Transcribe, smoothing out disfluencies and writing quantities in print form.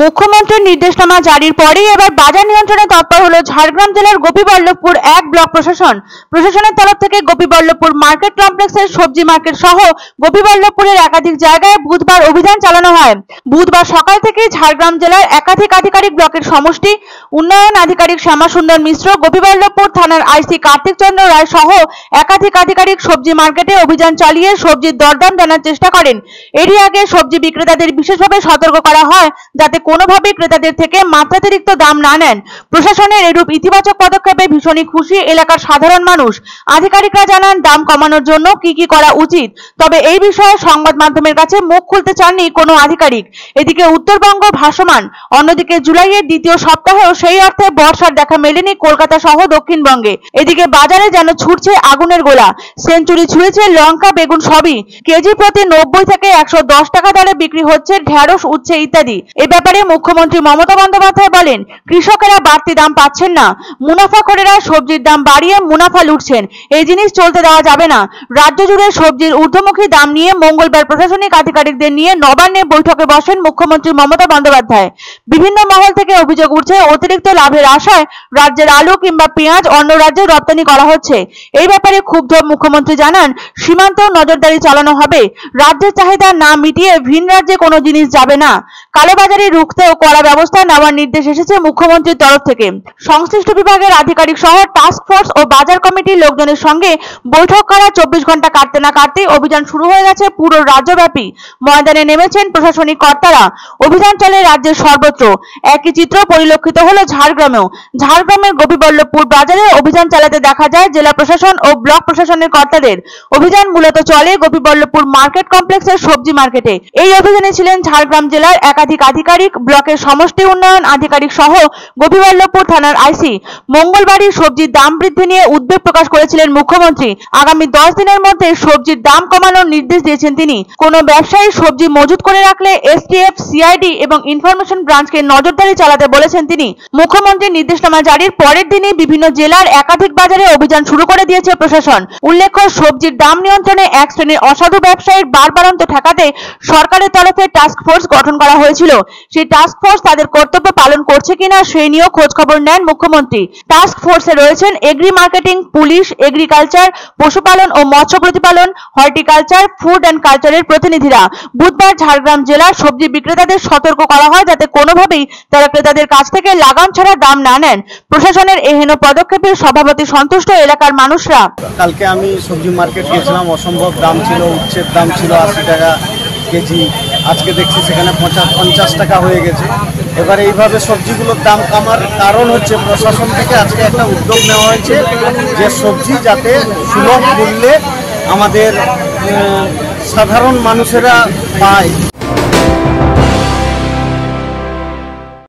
মুখ্যমন্ত্রীর নির্দেশনামা জারির পরেই এবার বাজার নিয়ন্ত্রণে তৎপর হলো ঝাড়গ্রাম জেলার গোপীবল্লভপুর 1 ব্লক প্রশাসনের তরফ থেকে গোপীবল্লভপুর মার্কেট কমপ্লেক্সের সবজি মার্কেট সহ গোপীবল্লভপুরের একাধিক জায়গায় বুধবার অভিযান চালানো হয়। বুধবার সকাল থেকে ঝাড়গ্রাম জেলার একাধিক আধিকারিক ব্লকের সমষ্টি উন্নয়ন আধিকারিক শ্যামাসুন্দর মিশ্র, গোপীবল্লভপুর থানার আইসি কার্তিক চন্দ্র রায় সহ একাধিক আধিকারিক সবজি মার্কেটে অভিযান চালিয়ে সবজির দরদাম জানার চেষ্টা করেন। এরই আগে সবজি বিক্রেতাদের বিশেষভাবে সতর্ক করা হয় যাতে কোনোভাবেই ক্রেতাদের থেকে মাত্রাতিরিক্ত দাম না নেন। প্রশাসনের এরূপ ইতিবাচক পদক্ষেপে ভীষণই খুশি এলাকার সাধারণ মানুষ। আধিকারিকরা জানান দাম কমানোর জন্য কি করা উচিত, তবে এই বিষয়ে সংবাদ মাধ্যমের কাছে মুখ খুলতে চাননি কোনো আধিকারিক। এদিকে উত্তরবঙ্গ ভাসমান, অন্যদিকে জুলাইয়ের দ্বিতীয় সপ্তাহেও সেই অর্থে বর্ষার দেখা মেলেনি কলকাতা সহ দক্ষিণবঙ্গে। এদিকে বাজারে যেন ছুটছে আগুনের গোলা, সেঞ্চুরি ছুঁয়েছে লঙ্কা বেগুন সবই। কেজি প্রতি 90 থেকে 110 টাকা দরে বিক্রি হচ্ছে ঢেঁড়স, উচ্ছে ইত্যাদি। এ ব্যাপারে মুখ্যমন্ত্রী মমতা বন্দ্যোপাধ্যায় বলেন, কৃষকেরা বাড়তি দাম পাচ্ছেন না, মুনাফাখোরেরা সবজির দাম বাড়িয়ে মুনাফা লুটছেন। এই জিনিস চলতে দেওয়া যাবে না। রাজ্য জুড়ে সবজির ঊর্ধ্বমুখী দাম নিয়ে মঙ্গলবার প্রশাসনিক আধিকারিকদের নিয়ে নবান্নে বৈঠকে বসেন মুখ্যমন্ত্রী মমতা বন্দ্যোপাধ্যায়। বিভিন্ন মহল থেকে অভিযোগ উঠছে অতিরিক্ত লাভের আশায় রাজ্যের আলু কিংবা পেঁয়াজ অন্য রাজ্যে রপ্তানি করা হচ্ছে। এই ব্যাপারে ক্ষুব্ধ মুখ্যমন্ত্রী জানান, সীমান্তেও নজরদারি চালানো হবে। রাজ্যের চাহিদা না মিটিয়ে ভিন রাজ্যে কোনো জিনিস যাবে না। কালোবাজারি রুখতেও কড়া ব্যবস্থা নেওয়ার নির্দেশ এসেছে মুখ্যমন্ত্রীর তরফ থেকে। সংশ্লিষ্ট বিভাগের আধিকারিক সহ টাস্ক ফোর্স ও বাজার কমিটির লোকজনের সঙ্গে বৈঠক করা 24 ঘন্টা কাটতে না কাটতেই অভিযান শুরু হয়ে গেছে পুরো রাজ্যব্যাপী। ময়দানে নেমেছেন প্রশাসনিক কর্তারা। অভিযান চলে রাজ্যের সর্বত্র। একই চিত্র পরিলক্ষিত হলো ঝাড়গ্রামেও। ঝাড়গ্রামের গোপীবল্লভপুর বাজারে অভিযান চালাতে দেখা যায় জেলা প্রশাসন ও ব্লক প্রশাসনের কর্তাদের। অভিযান মূলত চলে গোপীবল্লভপুর মার্কেট কমপ্লেক্সের সবজি মার্কেটে। এই অভিযানে ছিলেন ঝাড়গ্রাম জেলার একাধিক আধিকারিক, ব্লকের সমষ্টি উন্নয়ন আধিকারিক সহ গোপীবল্লভপুর থানার আইসি। মঙ্গলবারই সবজির দাম বৃদ্ধি নিয়ে উদ্বেগ প্রকাশ করেছিলেন মুখ্যমন্ত্রী। আগামী 10 দিনের মধ্যে সবজির দাম কমানোর নির্দেশ দিয়েছেন তিনি। কোনো ব্যবসায়ী সবজি মজুত করে রাখলে এসটিএফ, সিআইডি এবং ইনফরমেশন ব্রাঞ্চকে নজরদারি চালাতে বলেছেন তিনি। মুখ্যমন্ত্রীর নির্দেশনামা জারির পরের দিনই বিভিন্ন জেলার একাধিক বাজারে অভিযান শুরু করে দিয়েছে প্রশাসন। উল্লেখ্য, সবজির দাম নিয়ন্ত্রণে এক শ্রেণীর অসাধু ব্যবসায়ীর বাড়বাড়ন্ত ঠেকাতে সরকারের তরফে টাস্ক ফোর্স গঠন করা হয়েছিল। সেই টাস্ক ফোর্স তাদের কর্তব্য পালন করছে কিনা সেই নিয়েও খোঁজ খবর নেন মুখ্যমন্ত্রী। টাস্ক ফোর্সে রয়েছেন এগ্রি মার্কেটিং, পুলিশ, এগ্রিকালচার, পশুপালন ও মৎস্য প্রতিপালন, হর্টিকালচার, ফুড অ্যান্ড কালচারের প্রতিনিধিরা। বুধবার ঝাড়গ্রাম জেলার সবজি বিক্রেতাদের সতর্ক করা হয় যাতে কোনোভাবেই তারা ক্রেতাদের কাছ থেকে লাগাম ছাড়া দাম না নেন। প্রশাসনের এহেন পদক্ষেপে সভাপতি সন্তুষ্ট এলাকার মানুষরা। কালকে আমি সবজি মার্কেট গেছিলাম, অসম্ভব দাম ছিল, উচ্ছের দাম ছিল 80 টাকা কেজি, আজকে দেখছি সেখানে 50 টাকা হয়ে গেছে। এবার এইভাবে সবজিগুলোর দাম কমার কারণ হচ্ছে প্রশাসন থেকে আজকে একটা উদ্যোগ নেওয়া হয়েছে যে সবজি যাতে সুলভ মূল্যে আমাদের সাধারণ মানুষেরা পায়।